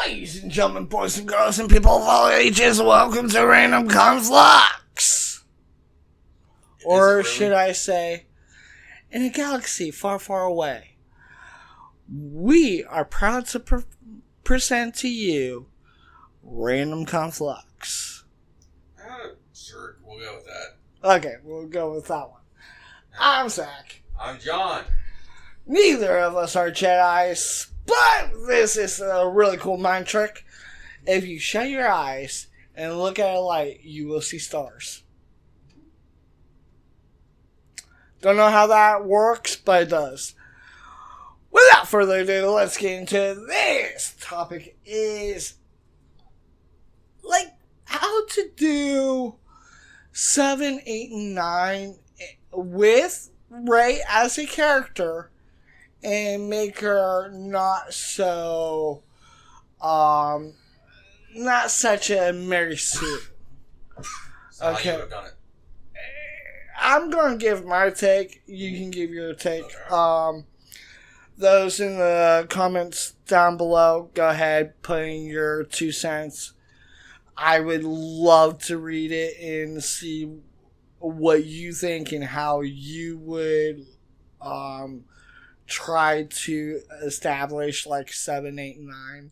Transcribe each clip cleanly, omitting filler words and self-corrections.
Ladies and gentlemen, boys and girls, and people of all ages, welcome to Random Conflux! Or really? Should I say, in a galaxy far, far away, we are proud to present to you Random Conflux. Sure, we'll go with that. Okay, we'll go with that one. I'm Zach. I'm John. Neither of us are Jedis, but this is a really cool mind trick. If you shut your eyes and look at a light, you will see stars. Don't know how that works, but it does. Without further ado, let's get into this topic is how to do 7, 8, and 9 with Rey as a character and make her not so, not such a Mary Sue. So okay. How you would have done it? I'm going to give my take. You can give your take. Okay. Those in the comments down below, go ahead, put in your 2 cents. I would love to read it and see what you think and how you would try to establish 7, 8, and 9.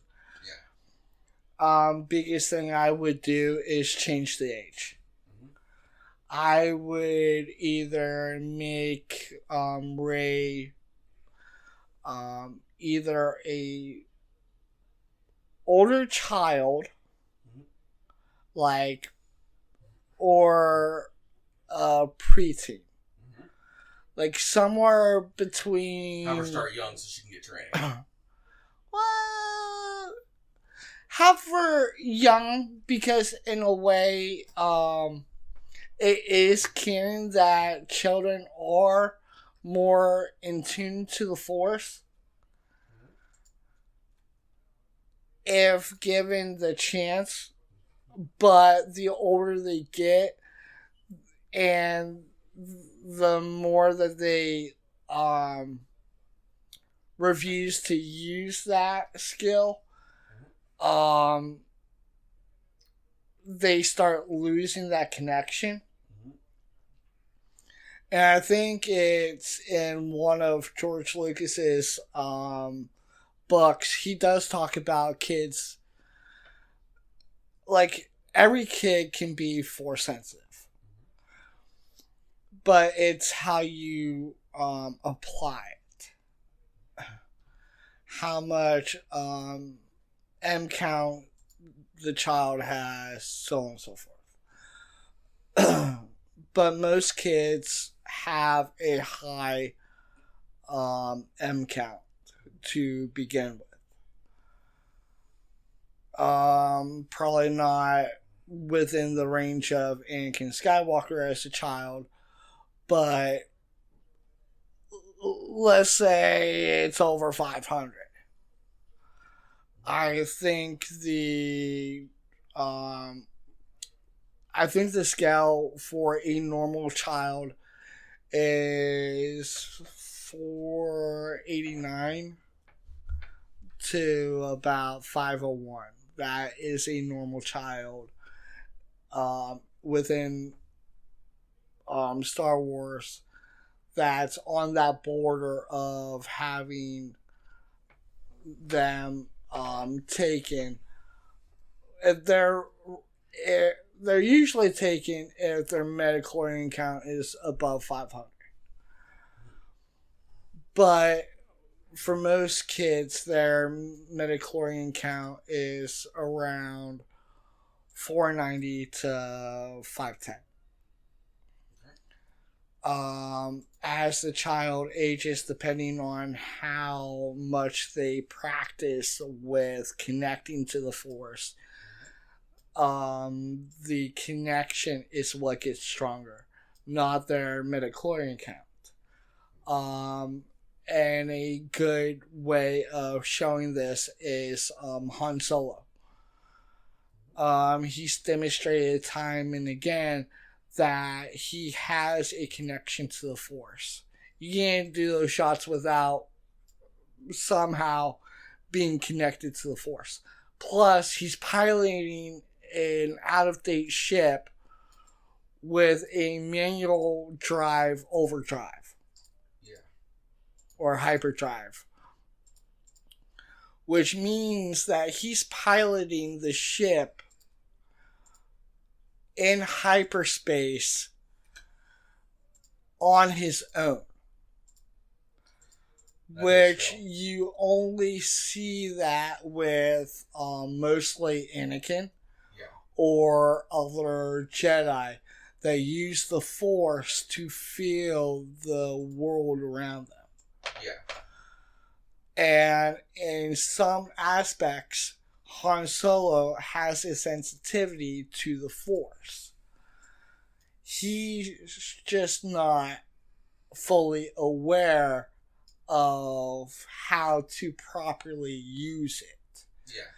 Yeah. Biggest thing I would do is change the age. Mm-hmm. I would either make Rey either a older child, or a preteen. Somewhere between... Have her start young so she can get trained. Well, have her young because in a way, it is canon that children are more in tune to the Force. If given the chance, but the older they get and the more that they refuse to use that skill, they start losing that connection. And I think it's in one of George Lucas's books, he does talk about kids. Every kid can be Force sensitive. But it's how you apply it. How much M count the child has, so on and so forth. But most kids have a high M count to begin with. Probably not within the range of Anakin Skywalker as a child, but let's say it's over 500. I think the scale for a normal child is 489 to about 501. That is a normal child within Star Wars that's on that border of having them taken. They're usually taken if their midichlorian count is above 500. But for most kids, their midichlorian count is around 490 to 510. As the child ages, depending on how much they practice with connecting to the Force, the connection is what gets stronger, not their midichlorian count. And a good way of showing this is Han Solo. He's demonstrated time and again that he has a connection to the Force. You can't do those shots without somehow being connected to the Force. Plus, he's piloting an out-of-date ship with a manual drive overdrive. Yeah. Or hyperdrive. Which means that he's piloting the ship in hyperspace on his own. Which you only see that with mostly Anakin or other Jedi that use the Force to feel the world around them. Yeah. And in some aspects, Han Solo has a sensitivity to the Force. He's just not fully aware of how to properly use it. Yeah.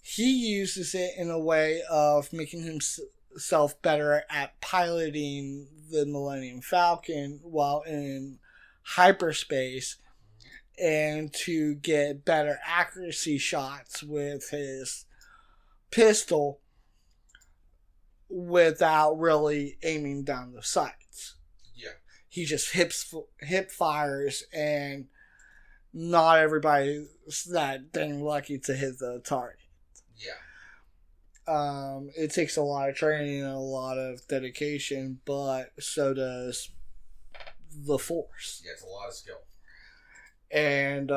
He uses it in a way of making himself better at piloting the Millennium Falcon while in hyperspace and to get better accuracy shots with his pistol without really aiming down the sights. Yeah. He just hip fires, and not everybody's that dang lucky to hit the target. Yeah. It takes a lot of training and a lot of dedication, but so does the Force. Yeah, it's a lot of skill. And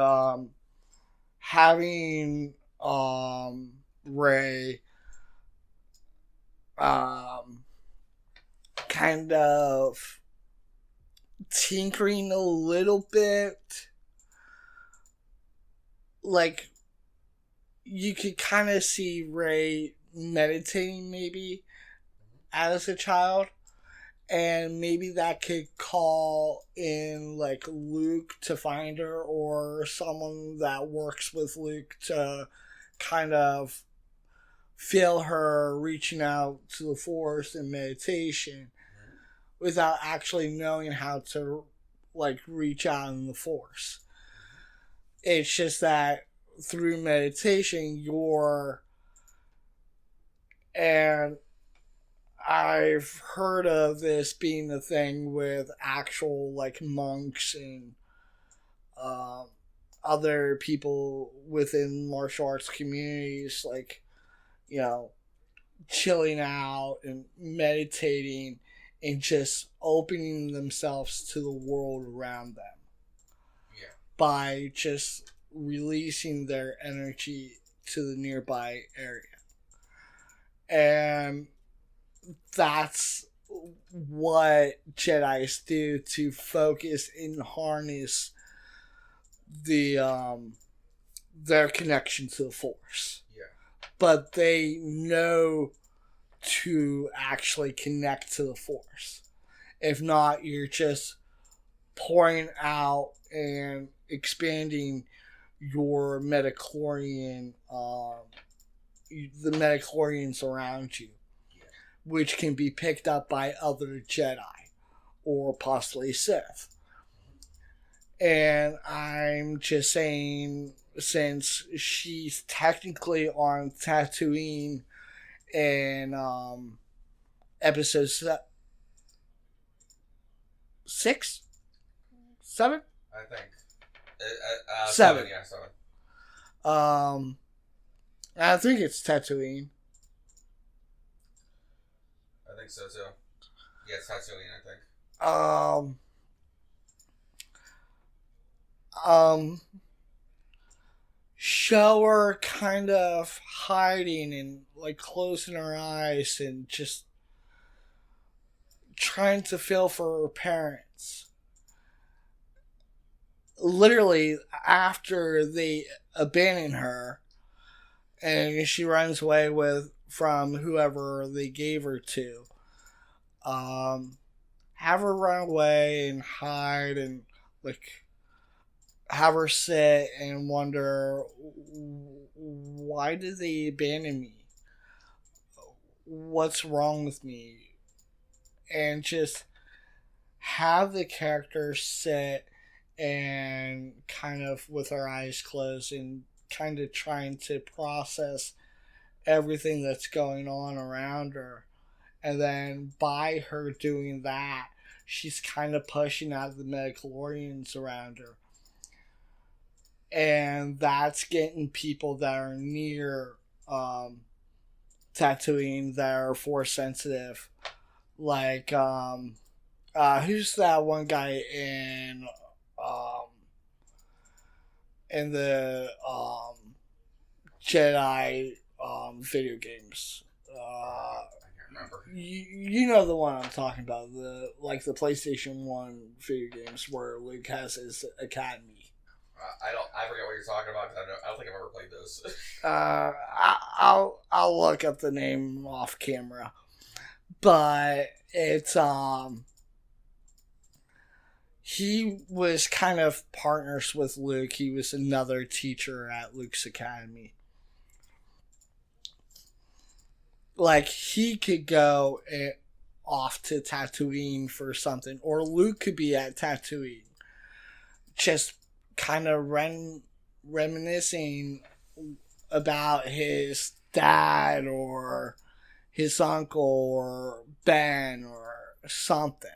having Rey kind of tinkering a little bit, like you could kind of see Rey meditating maybe as a child. And maybe that could call in, like, Luke to find her, or someone that works with Luke to kind of feel her reaching out to the Force in meditation without actually knowing how to, like, reach out in the Force. It's just that through meditation, and I've heard of this being a thing with actual, like, monks and other people within martial arts communities, like, you know, chilling out and meditating and just opening themselves to the world around them. Yeah. By just releasing their energy to the nearby area. And that's what Jedis do to focus and harness their connection to the Force. Yeah. But they know to actually connect to the Force. If not, you're just pouring out and expanding your metachlorian, the metachlorians around you, which can be picked up by other Jedi or possibly Sith. And I'm just saying, since she's technically on Tatooine in episode 6? 7? I think. 7. 7, yeah, 7. I think it's Tatooine. I think so too. Yeah, it's Tatooine, I think. Show her kind of hiding and like closing her eyes and just trying to feel for her parents. Literally, after they abandon her and she runs away from whoever they gave her to, have her run away and hide and like have her sit and wonder, why did they abandon me? What's wrong with me? And just have the character sit and kind of with her eyes closed and kind of trying to process everything that's going on around her. And then by her doing that, she's kind of pushing out the midichlorians around her. And that's getting people that are near Tatooine that are force sensitive. Like, who's that one guy in the Jedi video games? I can't remember. You know the one I'm talking about, the PlayStation 1 video games where Luke has his academy. I forget what you're talking about. I don't think I've ever played those. I'll look up the name off camera, but it's he was kind of partners with Luke. He was another teacher at Luke's academy. Like, he could go off to Tatooine for something, or Luke could be at Tatooine, just kind of reminiscing about his dad or his uncle or Ben or something.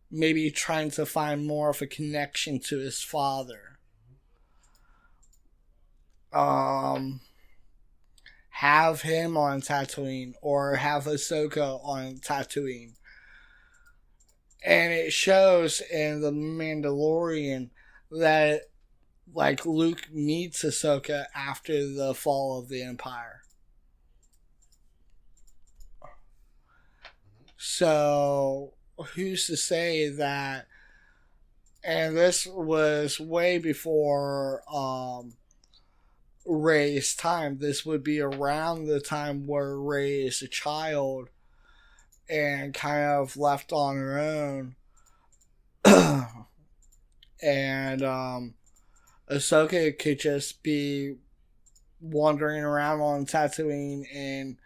Maybe trying to find more of a connection to his father. Have him on Tatooine, or have Ahsoka on Tatooine. And it shows in The Mandalorian that, like, Luke meets Ahsoka after the fall of the Empire. So, who's to say that, and this was way before Rey's time, this would be around the time where Rey is a child and kind of left on her own. And Ahsoka could just be wandering around on Tatooine and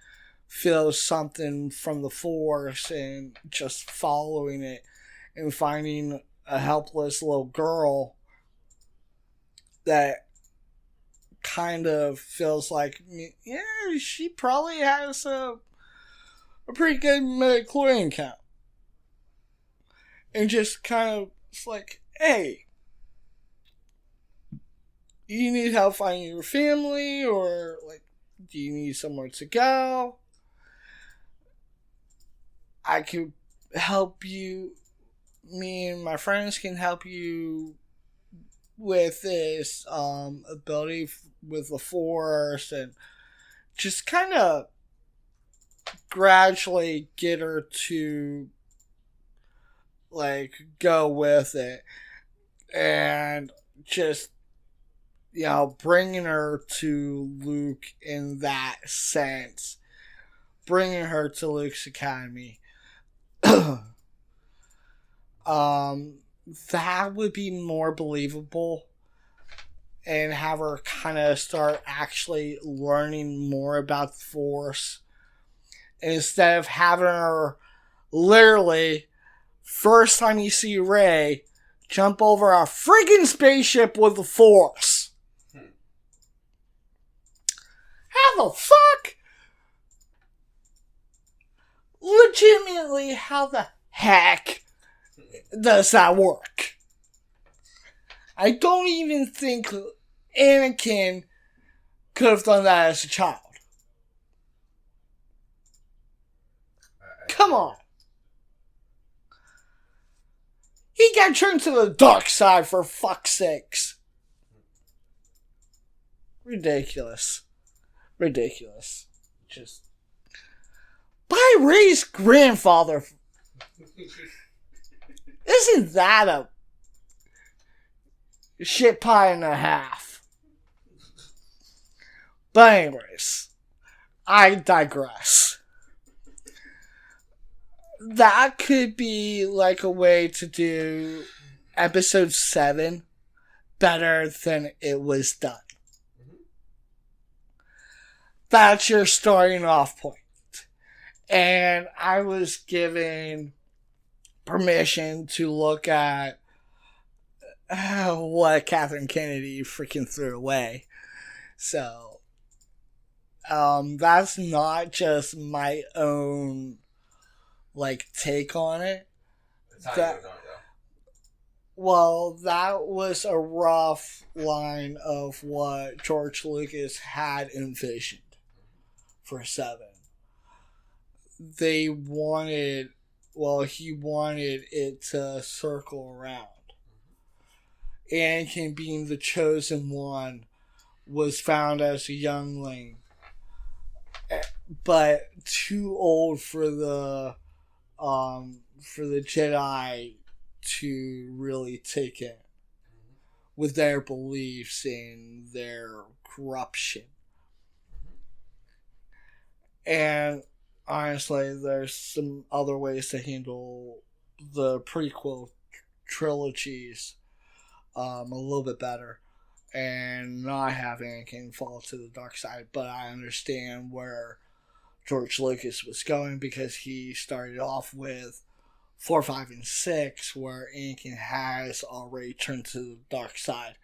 feel something from the Force and just following it and finding a helpless little girl that kind of feels like, yeah, she probably has a pretty good midichlorian count. And just kind of, it's like, hey, you need help finding your family, or, like, do you need somewhere to go? I could help you. Me and my friends can help you with this ability with the Force, and just kind of gradually get her to, like, go with it. And just, you know, bringing her to Luke in that sense. Bringing her to Luke's academy. That would be more believable, and have her kind of start actually learning more about the Force, instead of having her literally, first time you see Rey, jump over a friggin' spaceship with the Force. How the fuck? Legitimately, how the heck does that work? I don't even think Anakin could have done that as a child. Come on. He got turned to the dark side, for fuck's sakes. Ridiculous. Just by Rey's grandfather. Isn't that a shit pie and a half? But anyways, I digress. That could be like a way to do episode 7 better than it was done. That's your starting off point. And I was given permission to look at what Catherine Kennedy freaking threw away. So, that's not just my own, take on it. That's how you would know it, though. Well, that was a rough line of what George Lucas had envisioned for 7. He wanted it to circle around. Anakin, being the chosen one, was found as a youngling, but too old for the Jedi to really take in with their beliefs and their corruption. And honestly, there's some other ways to handle the prequel trilogies a little bit better and not have Anakin fall to the dark side. But I understand where George Lucas was going, because he started off with 4, 5, and 6, where Anakin has already turned to the dark side,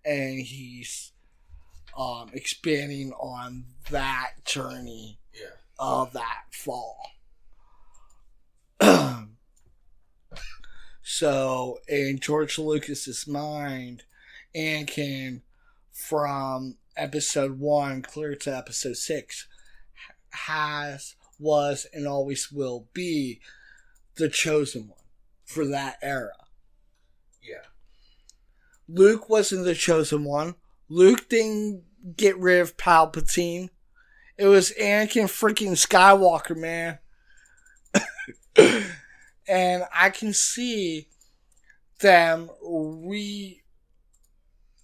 and he's expanding on that journey of that fall. So, in George Lucas's mind, Anakin, from episode 1 clear to episode 6, was, and always will be the chosen one for that era. Yeah. Luke wasn't the chosen one. Luke didn't get rid of Palpatine. It was Anakin freaking Skywalker, man. And I can see them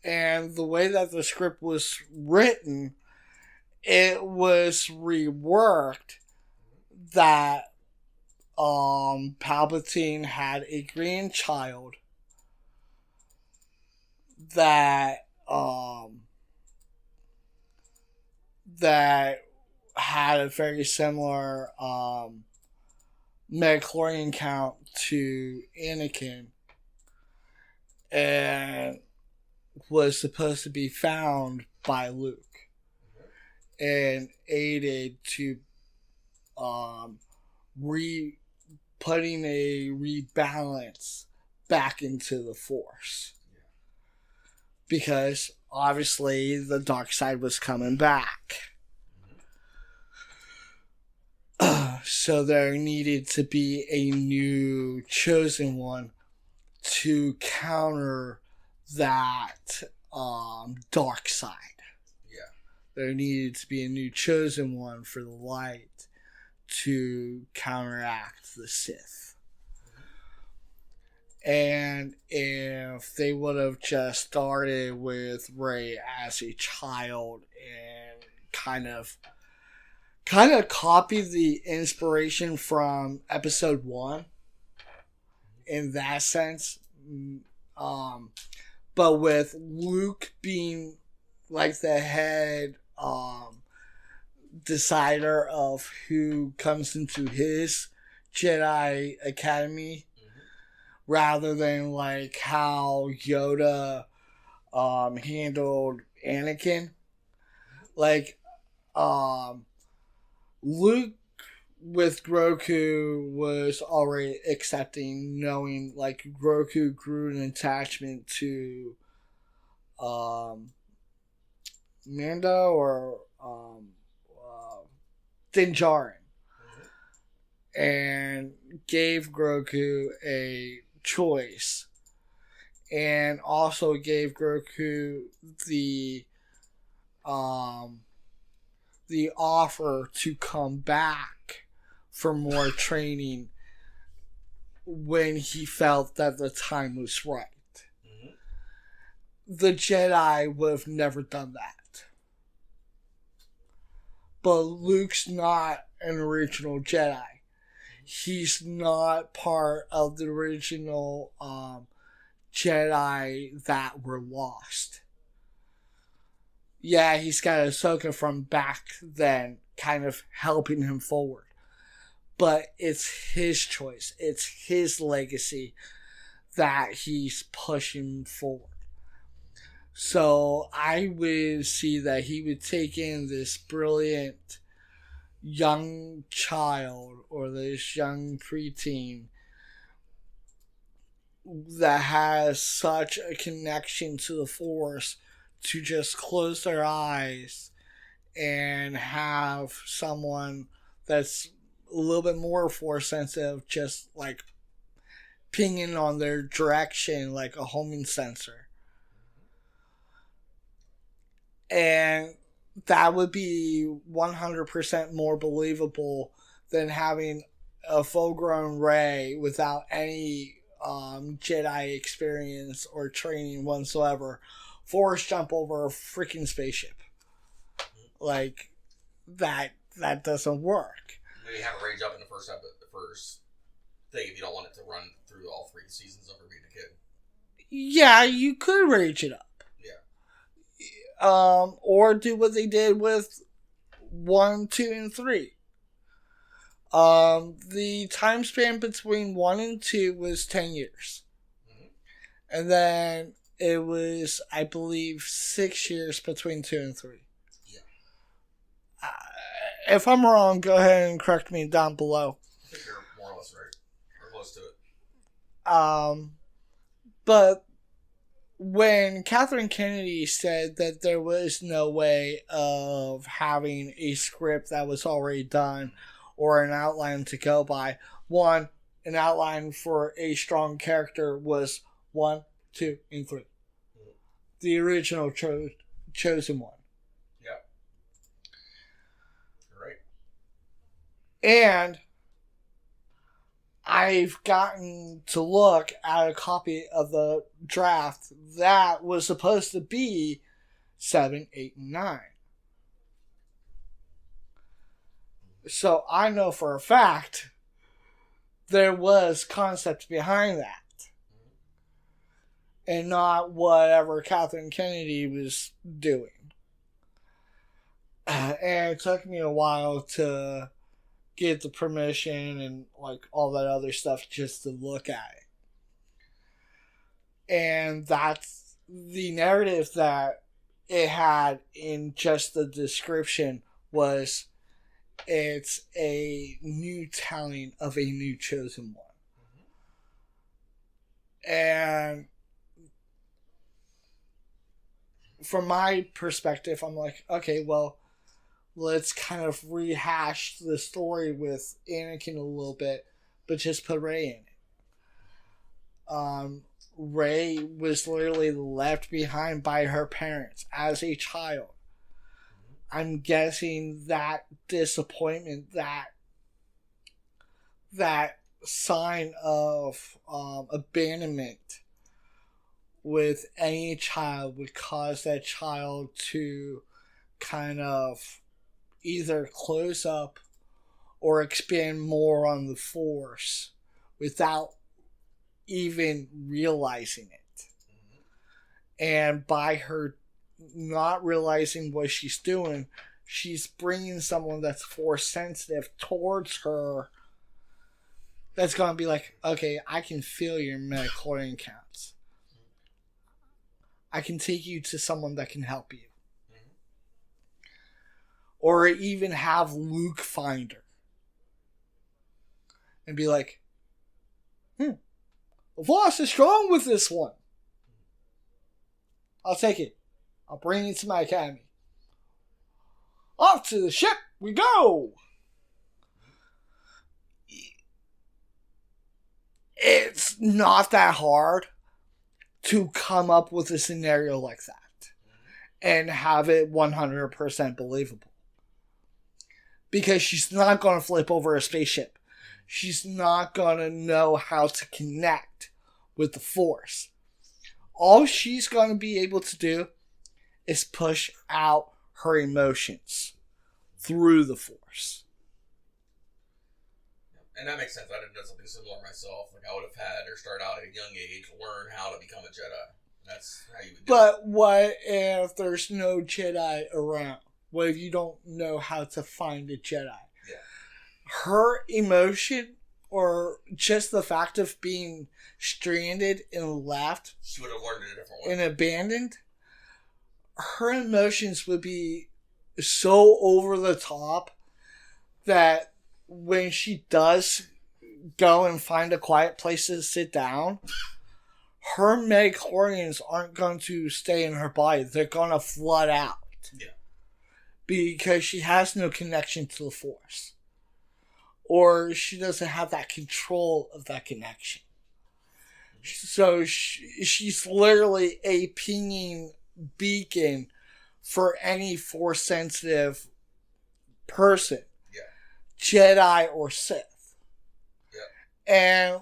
and the way that the script was written, it was reworked that Palpatine had a grandchild that had a very similar midichlorian count to Anakin, and was supposed to be found by Luke and aided to putting a rebalance back into the Force, because obviously the dark side was coming back. So there needed to be a new chosen one to counter that dark side. Yeah. There needed to be a new chosen one for the light to counteract the Sith. And if they would have just started with Rey as a child and kind of copied the inspiration from episode 1 in that sense, but with Luke being like the head decider of who comes into his Jedi Academy, rather than like how Yoda handled Anakin. Luke with Grogu was already accepting, knowing like Grogu grew an attachment to Mando or Din Djarin, and gave Grogu a choice, and also gave Grogu the offer to come back for more training when he felt that the time was right. The Jedi would have never done that. But Luke's not an original Jedi. He's not part of the original Jedi that were lost. Yeah, he's got Ahsoka from back then kind of helping him forward. But it's his choice. It's his legacy that he's pushing forward. So I would see that he would take in this brilliant young child or this young preteen that has such a connection to the Force to just close their eyes and have someone that's a little bit more Force sensitive just like pinging on their direction like a homing sensor. And that would be 100% more believable than having a full-grown Rey without any Jedi experience or training whatsoever Force jump over a freaking spaceship. Like, that doesn't work. Maybe have a Rey jump in the first thing if you don't want it to run through all 3 seasons of her being a kid. Yeah, you could rage it up. Or do what they did with 1, 2, and 3. The time span between 1 and 2 was 10 years. Mm-hmm. And then it was, I believe, 6 years between 2 and 3. Yeah. If I'm wrong, go ahead and correct me down below. I think you're more or less right. Or close to it. But when Kathleen Kennedy said that there was no way of having a script that was already done or an outline to go by, one, an outline for a strong character was 1, 2, and 3. The original chosen one. Yeah. You're right. And I've gotten to look at a copy of the draft that was supposed to be 7, 8, and 9. So I know for a fact there was concept behind that. And not whatever Kathleen Kennedy was doing. And it took me a while to get the permission and like all that other stuff just to look at it. And that's the narrative that it had in just the description was it's a new telling of a new chosen one. And from my perspective, I'm like, okay, well, let's kind of rehash the story with Anakin a little bit, but just put Rey in it. Rey was literally left behind by her parents as a child. I'm guessing that disappointment, that sign of abandonment with any child would cause that child to kind of either close up or expand more on the Force without even realizing it. And by her not realizing what she's doing, she's bringing someone that's Force sensitive towards her that's going to be like, okay, I can feel your midichlorian counts. I can take you to someone that can help you. Or even have Luke find her. And be like, the Force is strong with this one. I'll take it. I'll bring it to my academy. Off to the ship we go! It's not that hard to come up with a scenario like that. And have it 100% believable. Because she's not going to flip over a spaceship. She's not going to know how to connect with the Force. All she's going to be able to do is push out her emotions through the Force. And that makes sense. I did something similar myself. Like I would have had her start out at a young age, learn how to become a Jedi. That's how you would do it. But what if there's no Jedi around? What if you don't know how to find a Jedi? Yeah. Her emotion, or just the fact of being stranded and left, she would have learned it a different way. and abandoned, her emotions would be so over the top that when she does go and find a quiet place to sit down, her midichlorians aren't going to stay in her body. They're going to flood out. Yeah. Because she has no connection to the Force. Or she doesn't have that control of that connection. So she's literally a pinging beacon for any Force sensitive person. Yeah. Jedi or Sith. Yeah. And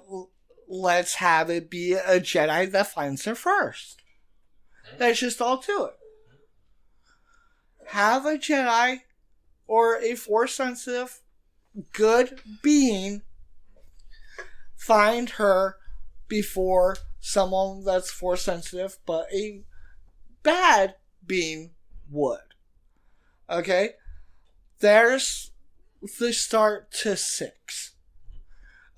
let's have it be a Jedi that finds her first. That's just all to it. Have a Jedi or a Force sensitive good being find her before someone that's Force sensitive but a bad being would. Okay? There's the start to 6.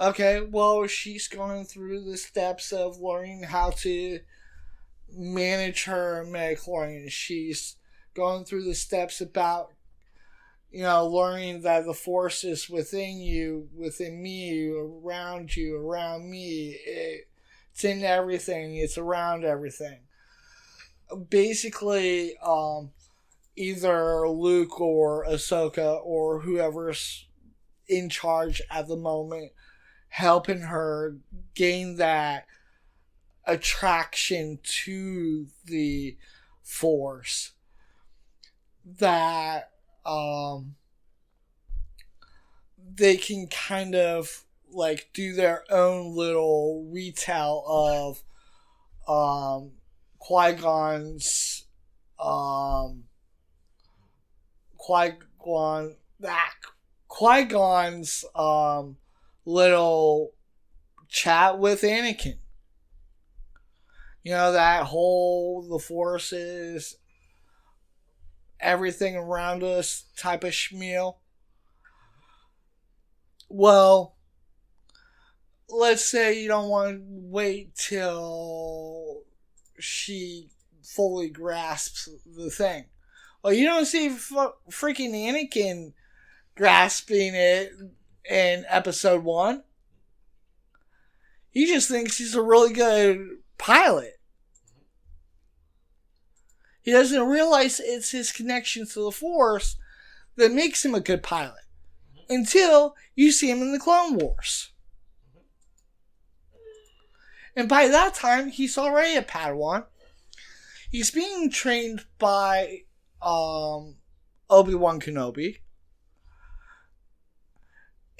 Okay, well, she's going through the steps of learning how to manage her midichlorians. She's going through the steps about, learning that the Force is within you, within me, around you, around me. It's in everything. It's around everything. Basically, either Luke or Ahsoka or whoever's in charge at the moment helping her gain that attraction to the Force that they can kind of like do their own little retell of Qui-Gon's Qui-Gon's little chat with Anakin. That whole the Force is everything around us type of schmeal. Well, let's say you don't want to wait till she fully grasps the thing. Well, you don't see freaking Anakin grasping it in episode 1. He just thinks he's a really good pilot. He doesn't realize it's his connection to the Force that makes him a good pilot. Until you see him in the Clone Wars. And by that time, he's already a Padawan. He's being trained by Obi-Wan Kenobi.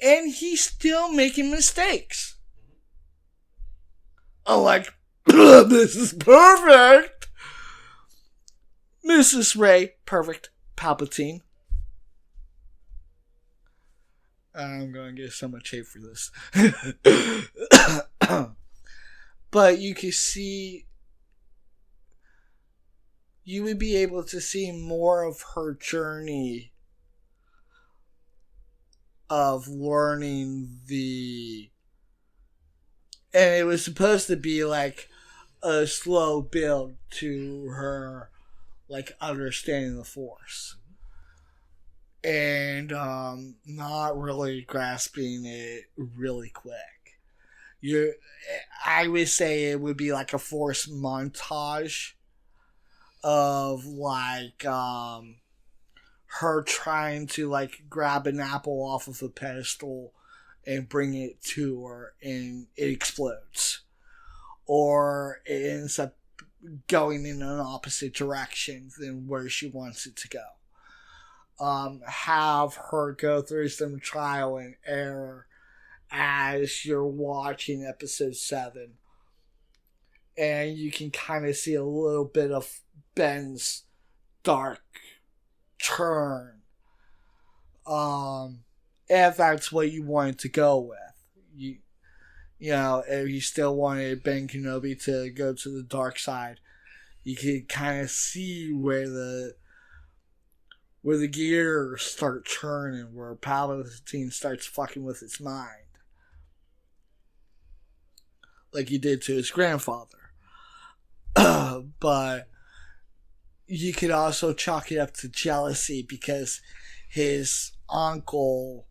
And he's still making mistakes. I'm like, this is perfect. Mrs. Rey, perfect. Palpatine. I'm going to get so much hate for this. But you can see, you would be able to see more of her journey of learning and it was supposed to be like a slow build to her like understanding the Force. And not really grasping it really quick. I would say it would be like a Force montage of like her trying to like grab an apple off of a pedestal and bring it to her and it explodes. Or it ends up going in an opposite direction than where she wants it to go. Have her go through some trial and error as you're watching episode 7. And you can kind of see a little bit of Ben's dark turn. If that's what you wanted to go with. If you still wanted Ben Kenobi to go to the dark side, you could kind of see where the gears start turning, where Palpatine starts fucking with his mind. Like he did to his grandfather. But, you could also chalk it up to jealousy because his uncle,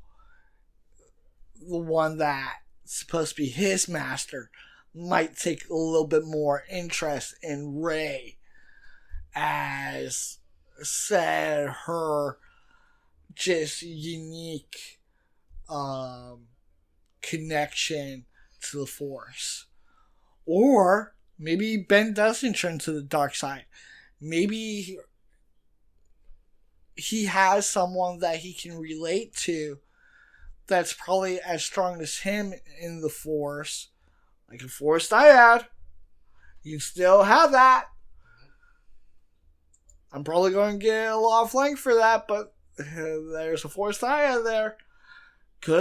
the one that's supposed to be his master, might take a little bit more interest in Rey, as said her just unique connection to the Force. Or maybe Ben doesn't turn to the dark side. Maybe he has someone that he can relate to that's probably as strong as him in the Force, like a Force dyad. You still have that. I'm probably going to get a lot of flank for that, but there's a Force dyad there. You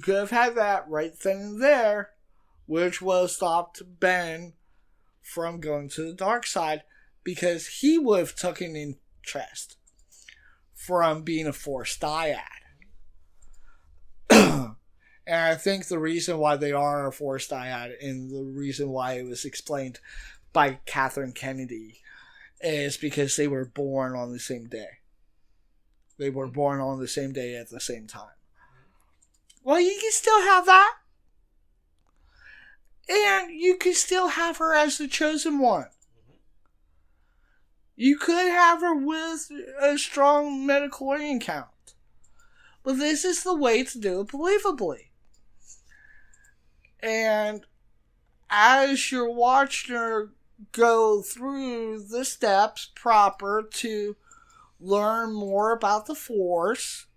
could have had that right then and there, which would have stopped Ben from going to the dark side, because he would have taken interest from being a Force dyad. And I think the reason why they are a Force dyad, and the reason why it was explained by Catherine Kennedy, is because they were born on the same day. They were born on the same day at the same time. Well, you can still have that. And you can still have her as the chosen one. You could have her with a strong midichlorian count. But this is the way to do it believably. And as you're watching her go through the steps proper to learn more about the Force,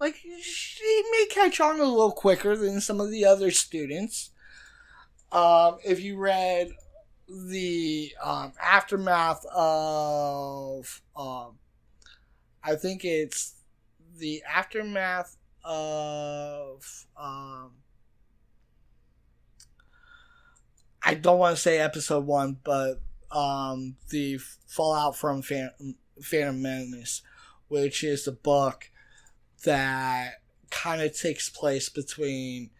like, she may catch on a little quicker than some of the other students. If you read the aftermath of, I think it's the aftermath of, I don't want to say episode 1, but the fallout from Phantom Menace, which is the book that kind of takes place between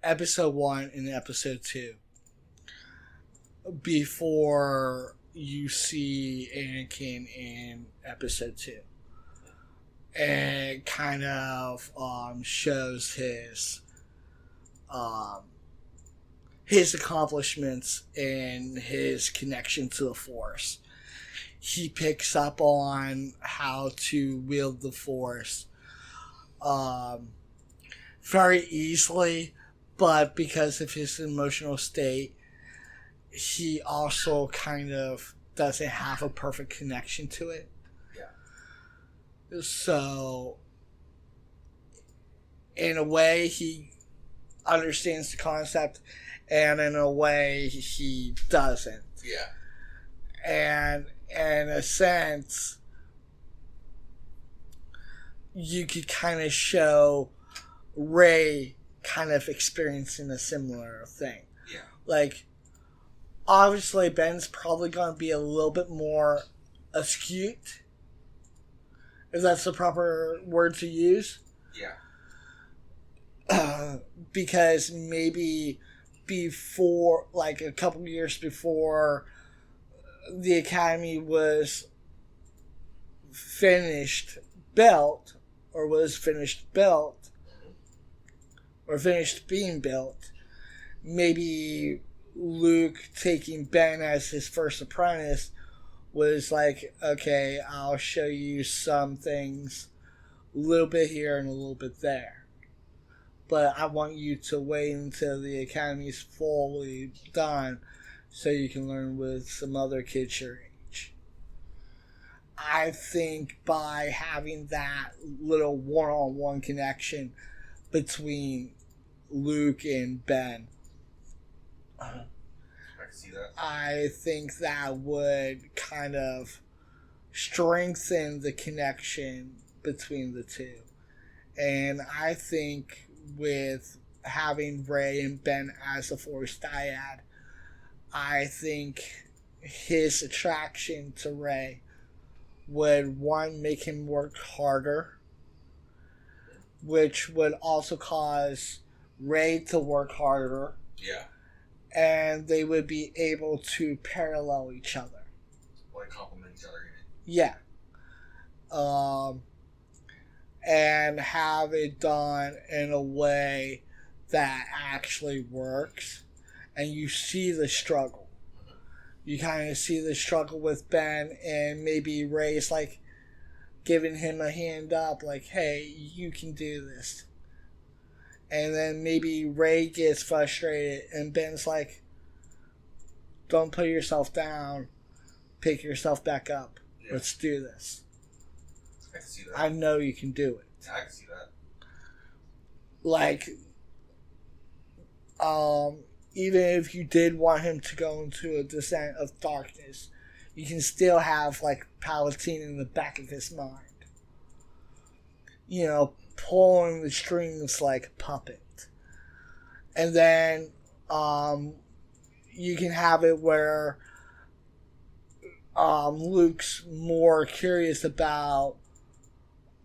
episode 1 and episode 2, before you see Anakin in episode 2. And it kind of shows his accomplishments and his connection to the Force. He picks up on how to wield the Force very easily, but because of his emotional state, he also kind of doesn't have a perfect connection to it. Yeah. So, in a way, he understands the concept, and in a way, he doesn't. Yeah. And in a sense, you could kind of show Rey kind of experiencing a similar thing. Yeah. Like, obviously, Ben's probably going to be a little bit more astute, if that's the proper word to use. Yeah. Because maybe before, like a couple years before the Academy was finished built, or finished being built, maybe Luke taking Ben as his first apprentice was like, okay, I'll show you some things, a little bit here and a little bit there, but I want you to wait until the Academy's fully done so you can learn with some other kids your age. I think by having that little one-on-one connection between Luke and Ben, I can see that. I think that would kind of strengthen the connection between the two. And I think with having Rey and Ben as a Force dyad, I think his attraction to Rey would, one, make him work harder, which would also cause Rey to work harder. Yeah. and they would be able to parallel each other. Like complement each other, you mean? Yeah. And have it done in a way that actually works, and you see the struggle. You kind of see the struggle with Ben, and maybe Ray's like giving him a hand up, like, hey, you can do this. And then maybe Ray gets frustrated, and Ben's like, don't put yourself down, pick yourself back up. Yeah. Let's do this. I can see that. I know you can do it. Yeah, I can see that. Like, even if you did want him to go into a descent of darkness, you can still have, like, Palpatine in the back of his mind. You know, pulling the strings like a puppet. And then, you can have it where, Luke's more curious about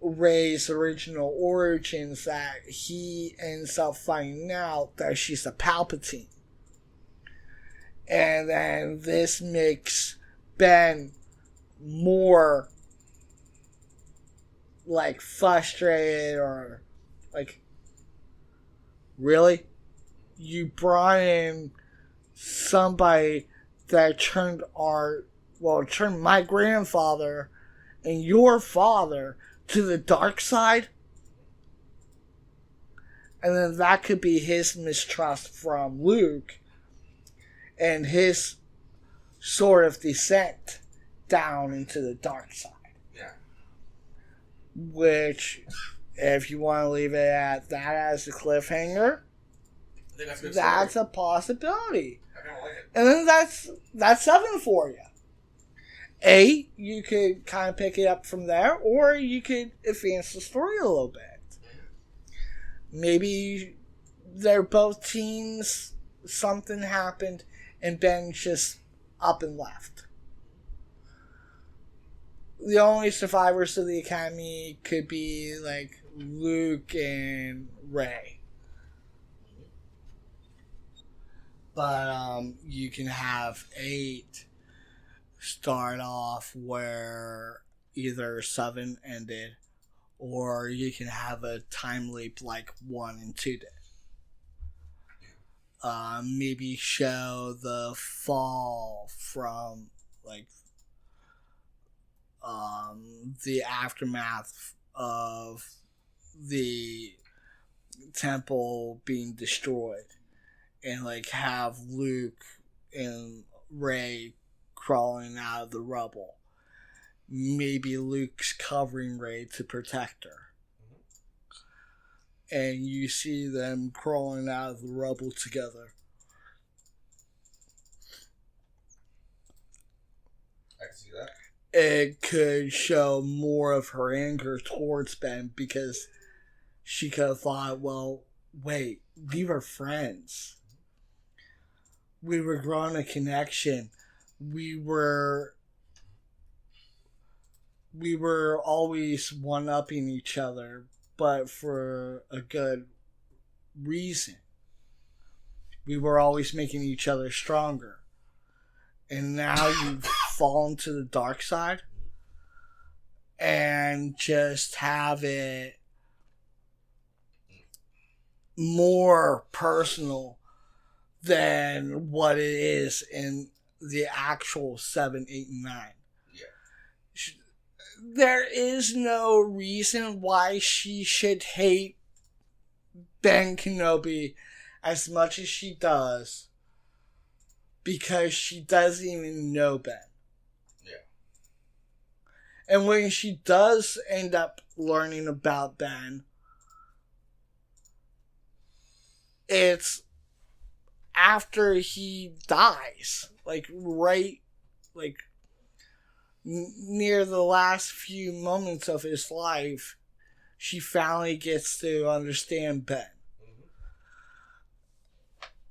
Rey's original origins, that he ends up finding out that she's a Palpatine. And then this makes Ben more like frustrated, or like, really? You brought in somebody that turned my grandfather and your father to the dark side? And then that could be his mistrust from Luke and his sort of descent down into the dark side. Yeah. Which, if you want to leave it at that as a cliffhanger, I think that's that's a possibility. I kind of like it. And then that's 7 for you. You could kind of pick it up from there, or you could advance the story a little bit. Maybe they're both teens, something happened, and Ben's just up and left. The only survivors of the Academy could be, like, Luke and Rey. But you can have 8 start off where either 7 ended, or you can have a time leap like 1 and 2 did. Maybe show the fall from, like, the aftermath of the temple being destroyed, and, like, have Luke and Rey crawling out of the rubble. Maybe Luke's covering Rey to protect her. And you see them crawling out of the rubble together. I can see that. It could show more of her anger towards Ben, because she could have thought, well, wait, we were friends. We were growing a connection. We were always one-upping each other, but for a good reason. We were always making each other stronger. And now you've fallen to the dark side, and just have it more personal than what it is in the actual 7, 8, and 9. Yeah. There is no reason why she should hate Ben Kenobi as much as she does, because she doesn't even know Ben. Yeah. And when she does end up learning about Ben, it's after he dies. Like, right, like, near the last few moments of his life, she finally gets to understand Ben.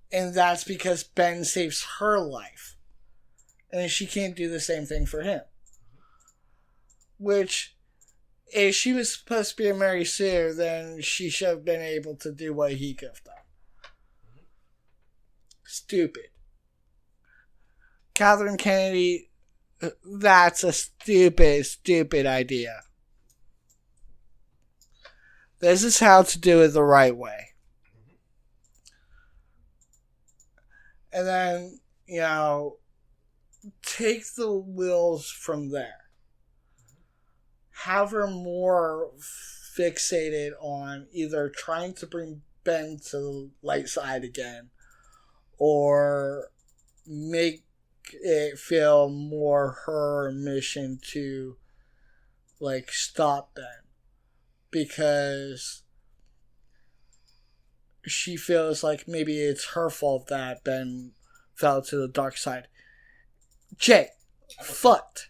And that's because Ben saves her life. And she can't do the same thing for him. Which, if she was supposed to be a Mary Sue, then she should have been able to do what he could have done. Stupid. Catherine Kennedy, that's a stupid idea. This is how to do it the right way. And then, take the wheels from there. Have her more fixated on either trying to bring Ben to the light side again, or make it feel more her mission to stop Ben, because she feels like maybe it's her fault that Ben fell to the dark side. Jay, fucked.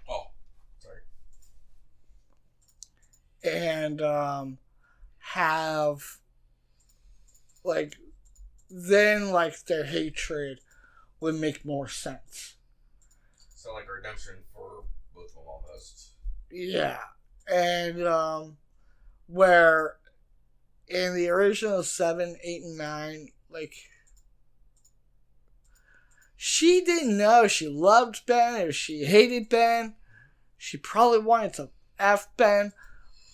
Oh, sorry. And have then their hatred would make more sense. So a redemption for both of them almost. Yeah. And where in the original 7, 8, and 9, she didn't know if she loved Ben or she hated Ben. She probably wanted to F Ben,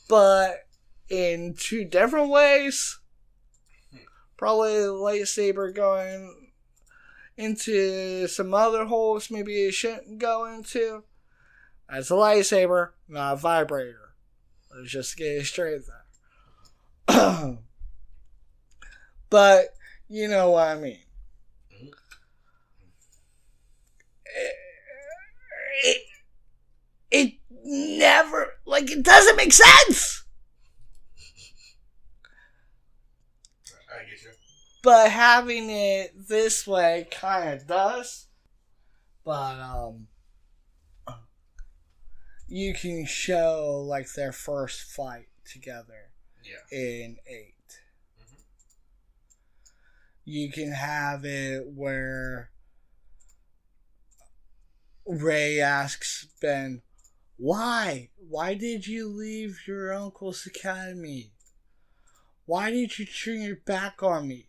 but in two different ways. Probably the lightsaber going into some other holes maybe it shouldn't go into. That's a lightsaber, not a vibrator. Let's just get it straight there. But you know what I mean. It never, it doesn't make sense. I get you. But having it this way kind of does. But, you can show, their first fight together in 8. Mm-hmm. You can have it where Rey asks Ben, why? Why did you leave your uncle's academy? Why did you turn your back on me?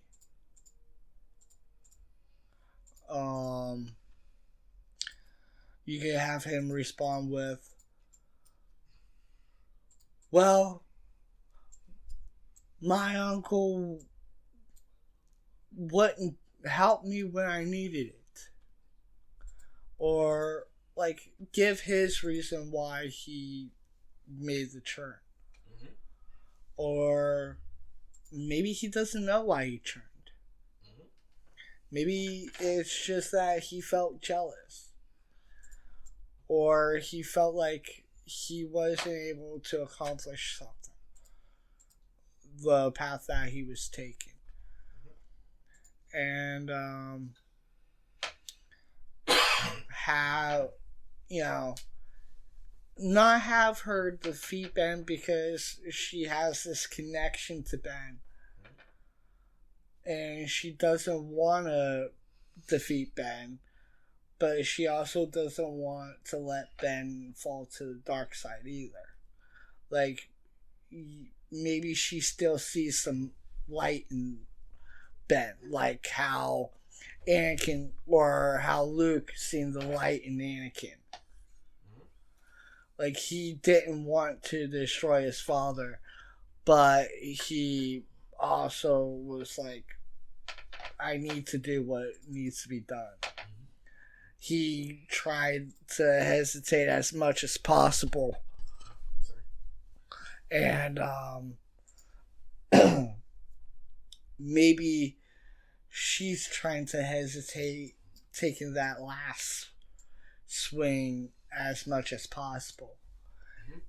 You can have him respond with, well, my uncle wouldn't help me when I needed it. Or, give his reason why he made the turn. Mm-hmm. Or maybe he doesn't know why he turned. Mm-hmm. Maybe it's just that he felt jealous. Or he felt like he wasn't able to accomplish something. The path that he was taking. Mm-hmm. And, have, not have her defeat Ben because she has this connection to Ben. And she doesn't want to defeat Ben, but she also doesn't want to let Ben fall to the dark side either. Maybe she still sees some light in Ben, like how Anakin, or how Luke seen the light in Anakin. He didn't want to destroy his father, but he also was I need to do what needs to be done. He tried to hesitate as much as possible. And maybe she's trying to hesitate taking that last swing as much as possible.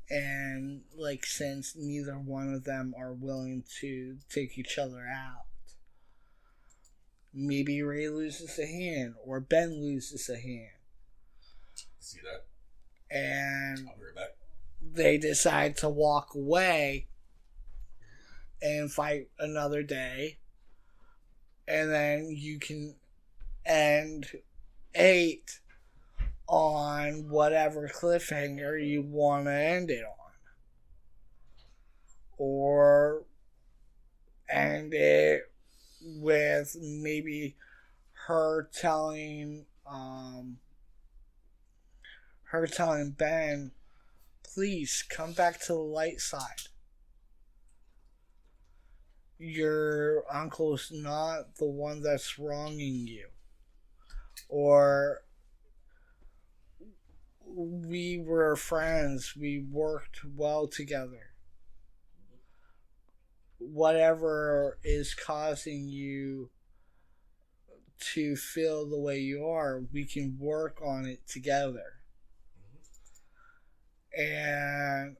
And since neither one of them are willing to take each other out, maybe Rey loses a hand or Ben loses a hand. See that? And I'll be right back. They decide to walk away and fight another day. And then you can end 8 on whatever cliffhanger you want to end it on. Or end it with maybe her telling Ben, please come back to the light side. Your uncle's not the one that's wronging you. Or we were friends, we worked well together. Whatever is causing you to feel the way you are, we can work on it together. And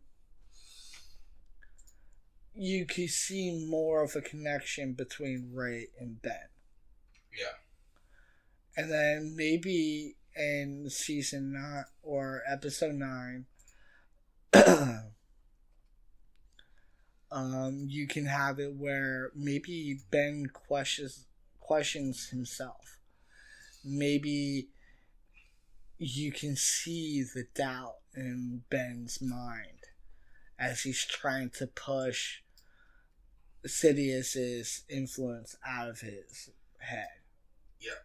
you can see more of a connection between Ray and Ben. Yeah. And then maybe in season 9 or episode 9, you can have it where maybe Ben questions himself. Maybe you can see the doubt in Ben's mind as he's trying to push Sidious's influence out of his head. Yeah.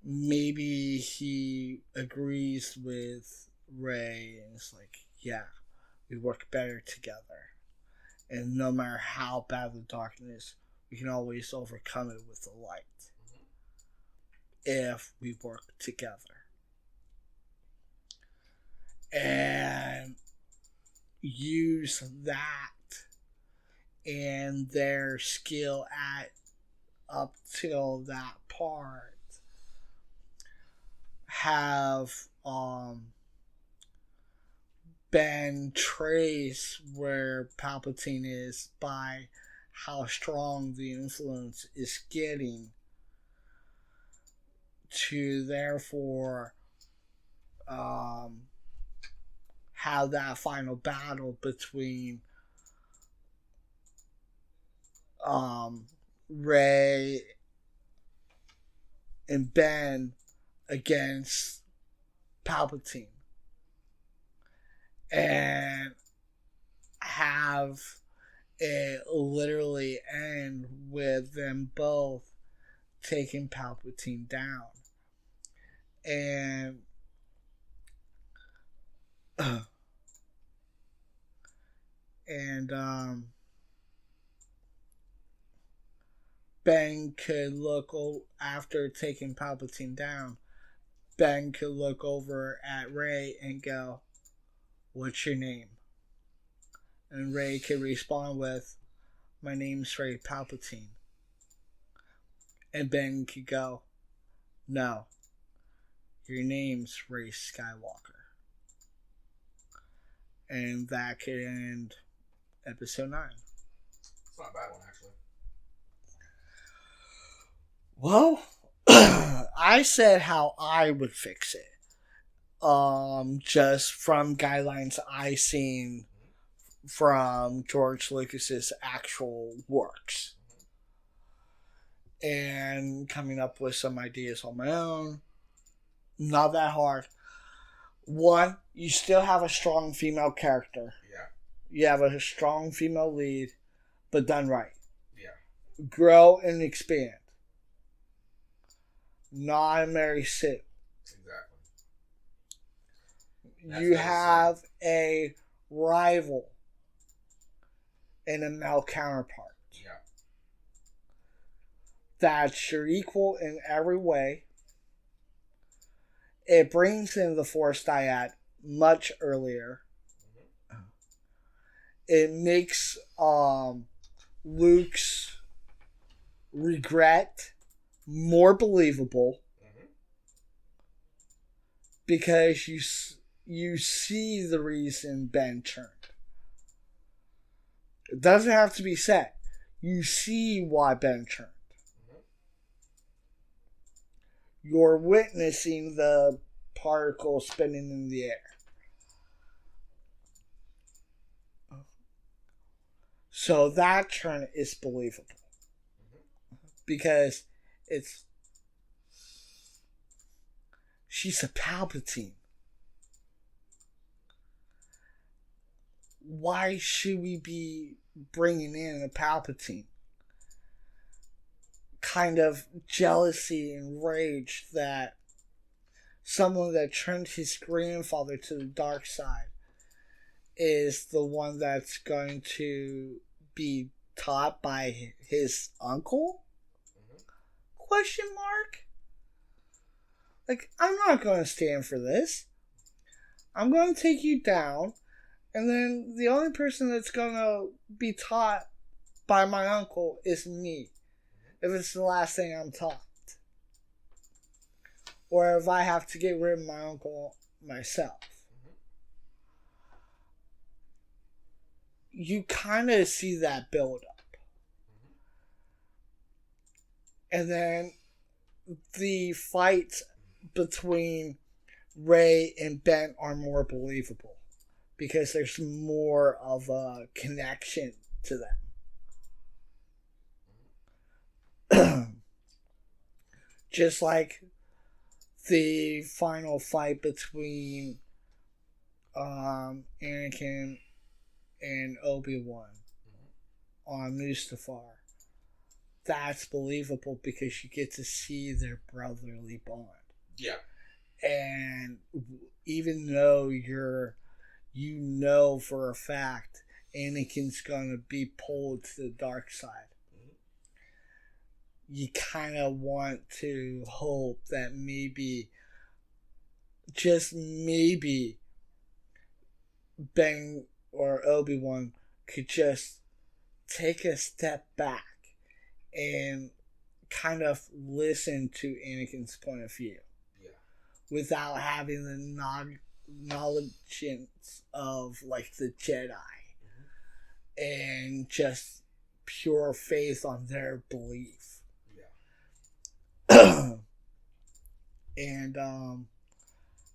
Maybe he agrees with Ray and it's like, yeah, we work better together. And no matter how bad the darkness, we can always overcome it with the light. If we work together. And use that and their skill at up till that part. Have Ben trace where Palpatine is by how strong the influence is getting, to therefore have that final battle between Rey and Ben against Palpatine, and have it literally end with them both taking Palpatine down. And Ben could look after taking Palpatine down. Ben could look over at Rey and go, "What's your name?" And Rey could respond with, "My name's Rey Palpatine." And Ben could go, "No, your name's Rey Skywalker." And that could end episode 9. It's not a bad one, actually. Well, I said how I would fix it. Just from guidelines I seen from George Lucas's actual works. And coming up with some ideas on my own. Not that hard. One, you still have a strong female character. Yeah. You have a strong female lead, but done right. Yeah. Grow and expand. Not a Mary Sue. Exactly. You have a rival and a male counterpart. Yeah. That's your equal in every way. It brings in the Force dyad much earlier. Mm-hmm. It makes Luke's regret more believable. Mm-hmm. Because you see the reason Ben turned. It doesn't have to be said. You see why Ben turned. You're witnessing the particle spinning in the air. So that turn is believable. Because she's a Palpatine. Why should we be bringing in a Palpatine? kind of jealousy and rage that someone that turned his grandfather to the dark side is the one that's going to be taught by his uncle? Question mark? Like, I'm not going to stand for this. I'm going to take you down, and then the only person that's going to be taught by my uncle is me, if it's the last thing I'm taught. Or if I have to get rid of my uncle myself. You kind of see that build up. And then the fights between Ray and Ben are more believable because there's more of a connection to them. Just like the final fight between Anakin and Obi-Wan on Mustafar. That's believable because you get to see their brotherly bond. Yeah. And even though you know for a fact Anakin's gonna be pulled to the dark side, you kind of want to hope that maybe, just maybe, Ben or Obi-Wan could just take a step back and kind of listen to Anakin's point of view. Without having the knowledge of like the Jedi, and just pure faith on their belief, and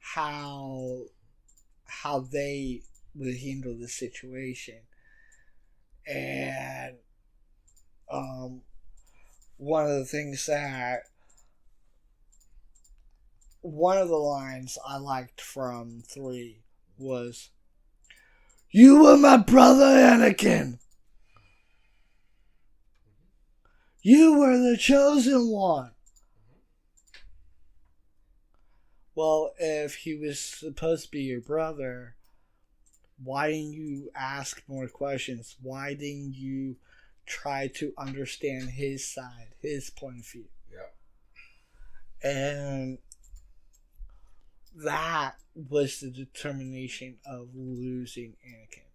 how they would handle the situation, and one of the things that. One of the lines I liked from 3 was, "You were my brother, Anakin. You were the chosen one." Well, if he was supposed to be your brother, why didn't you ask more questions? Why didn't you try to understand his side, his point of view? Yeah. And that was the determination of losing Anakin.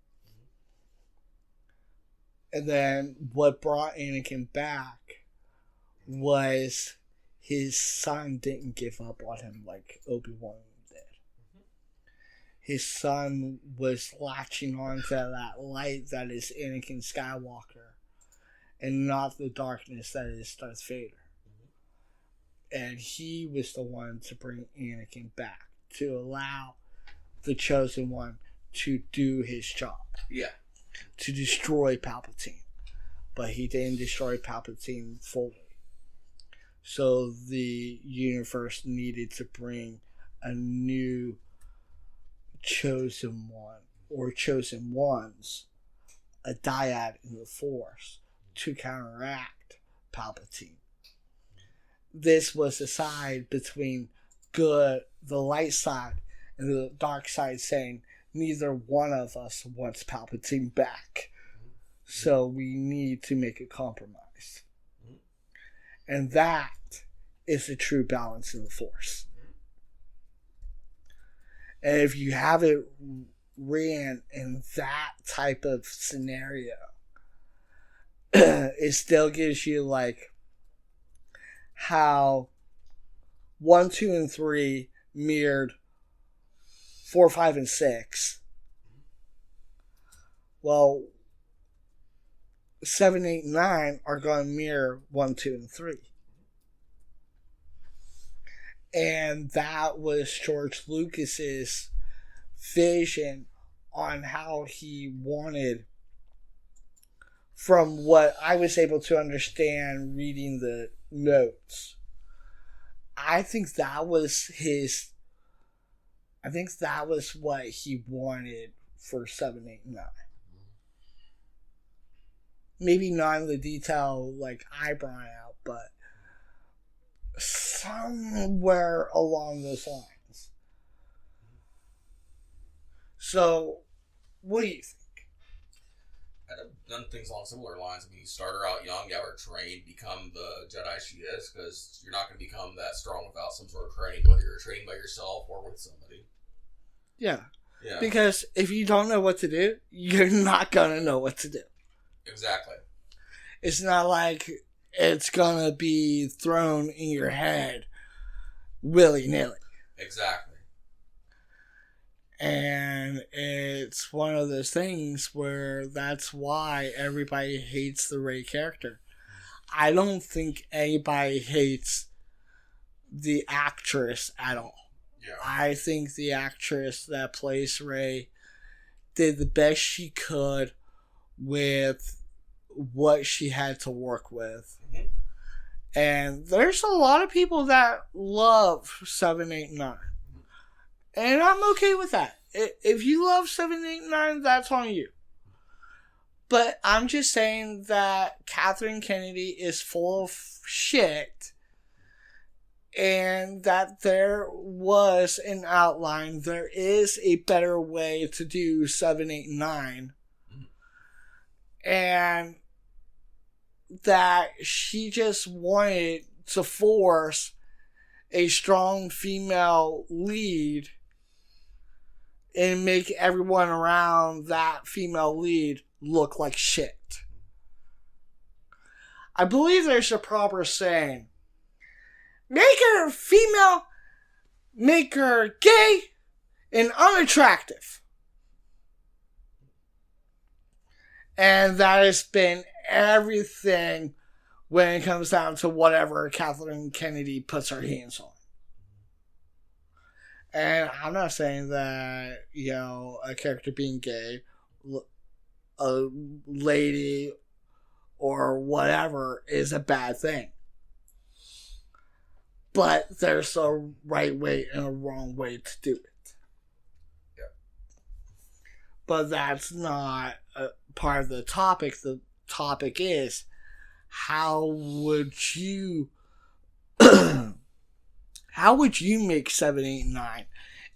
And then what brought Anakin back was his son didn't give up on him like Obi-Wan did. His son was latching onto that light that is Anakin Skywalker and not the darkness that is Darth Vader. And he was the one to bring Anakin back, to allow the Chosen One to do his job. Yeah. To destroy Palpatine. But he didn't destroy Palpatine fully. So the universe needed to bring a new Chosen One, or Chosen Ones, a dyad in the Force, to counteract Palpatine. This was a side between good, the light side, and the dark side, saying neither one of us wants Palpatine back. So we need to make a compromise. And that is the true balance in the Force. And if you have it ran in that type of scenario, it still gives you like how 1, 2, and 3 mirrored 4, 5, and 6. Well, 7, 8, 9 are going to mirror 1, 2, and 3. And that was George Lucas's vision on how he wanted, from what I was able to understand reading the notes. I think that was what he wanted for 7, 8, 9. Maybe not in the detail like I brought out, but somewhere along those lines. So, what do you think? I've done things along similar lines. I mean, you start her out young, you have her trained, become the Jedi she is, because you're not going to become that strong without some sort of training, whether you're training by yourself or with somebody. Yeah. Yeah. Because if you don't know what to do, you're not going to know what to do. Exactly. It's not like it's going to be thrown in your head willy-nilly. Exactly. And it's one of those things where that's why everybody hates the Rey character. I don't think anybody hates the actress at all. Yeah. I think the actress that plays Rey did the best she could with what she had to work with. Mm-hmm. And there's a lot of people that love 789. And I'm okay with that. If you love 789, that's on you. But I'm just saying that Kathleen Kennedy is full of shit. And that there was an outline. There is a better way to do 789. And that she just wanted to force a strong female lead and make everyone around that female lead look like shit. I believe there's a proper saying. Make her female, make her gay and unattractive. And that has been everything when it comes down to whatever Kathleen Kennedy puts her hands on. And I'm not saying that, a character being gay, a lady, or whatever is a bad thing. But there's a right way and a wrong way to do it. Yeah. But that's not a part of the topic. The topic is, how would you make 789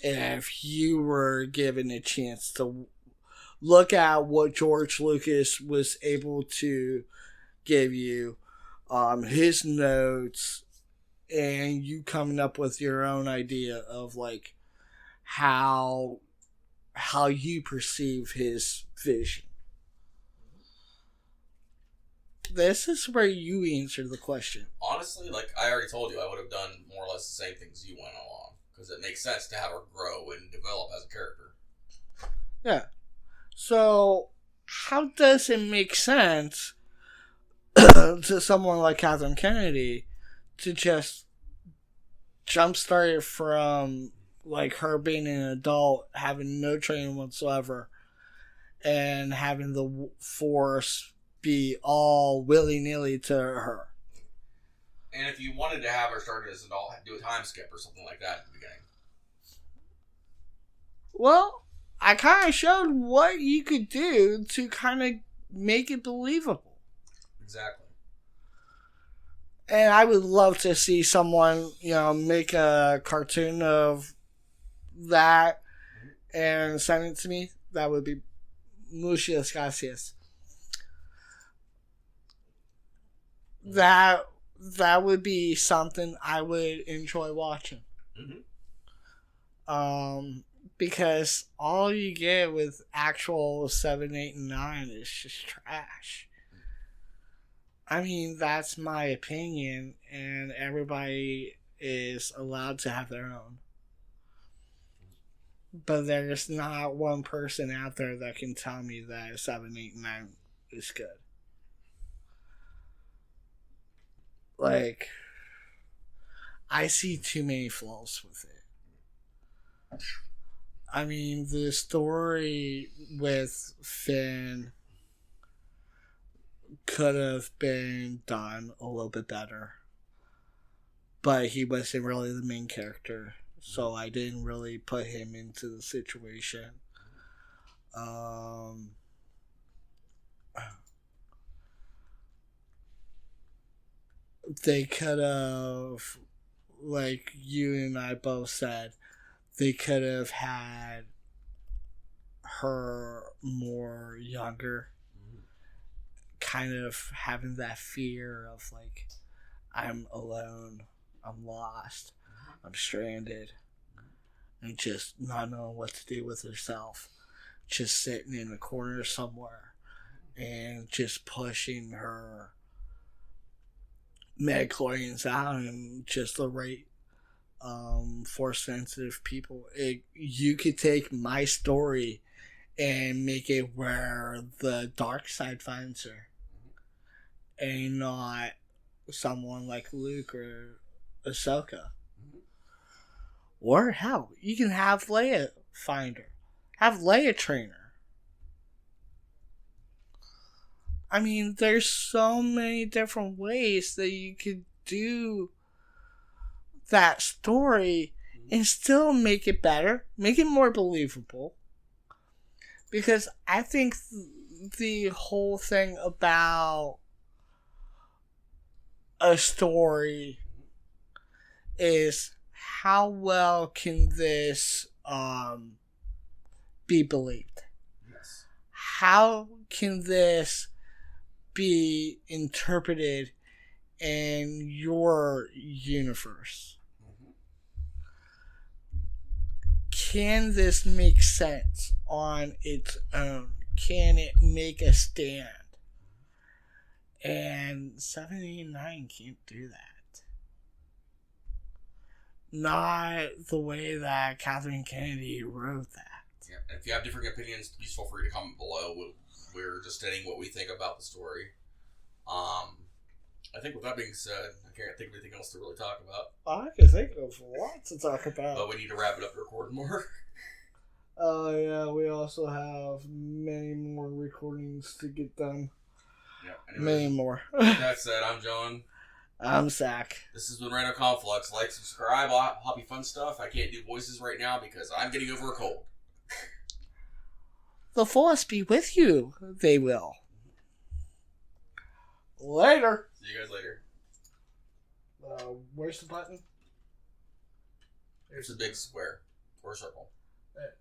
if you were given a chance to look at what George Lucas was able to give you, his notes, and you coming up with your own idea of like how you perceive his vision? This is where you answer the question. Honestly, like I already told you, I would have done more or less the same things you went along. Because it makes sense to have her grow and develop as a character. Yeah. So, how does it make sense to someone like Kathleen Kennedy to just jumpstart it from like her being an adult, having no training whatsoever, and having the Force be all willy-nilly to her? And if you wanted to have her start as an adult, do a time skip or something like that at the beginning. Well, I kind of showed what you could do to kind of make it believable. Exactly. And I would love to see someone, make a cartoon of that and send it to me. That would be muchas gracias. That would be something I would enjoy watching. Mm-hmm. Because all you get with actual 7, 8, and 9 is just trash. I mean, that's my opinion, and everybody is allowed to have their own. But there's not one person out there that can tell me that 7, 8, and 9 is good. Like, I see too many flaws with it. I mean, the story with Finn could have been done a little bit better. But he wasn't really the main character, so I didn't really put him into the situation. They could have like you and I both said, they could have had her more younger, kind of having that fear of like, I'm alone, I'm lost, I'm stranded, and just not knowing what to do with herself, just sitting in a corner somewhere and just pushing her midichlorians out and just the right force sensitive people. You could take my story and make it where the dark side finds her and not someone like Luke or Ahsoka. Or hell, you can have Leia find her. Have Leia train her. I mean, there's so many different ways that you could do that story and still make it better, make it more believable. Because I think the whole thing about a story is how well can this be believed? Yes. How can this be interpreted in your universe? Can this make sense on its own? Can it make a stand? And 789 can't do that. Not the way that Catherine Kennedy wrote that. Yeah, and if you have different opinions, please feel free to comment below. We're just stating what we think about the story. I think with that being said, I can't think of anything else to really talk about. I can think of lots to talk about. But we need to wrap it up to record more. Oh, yeah, we also have many more recordings to get done. Yeah, many more. With that said, I'm John. I'm Zach. This has been Random Conflux. Like, subscribe, hobby fun stuff. I can't do voices right now because I'm getting over a cold. The force be with you. They will. Later. See you guys later. Where's the button? There's a big square or circle. There.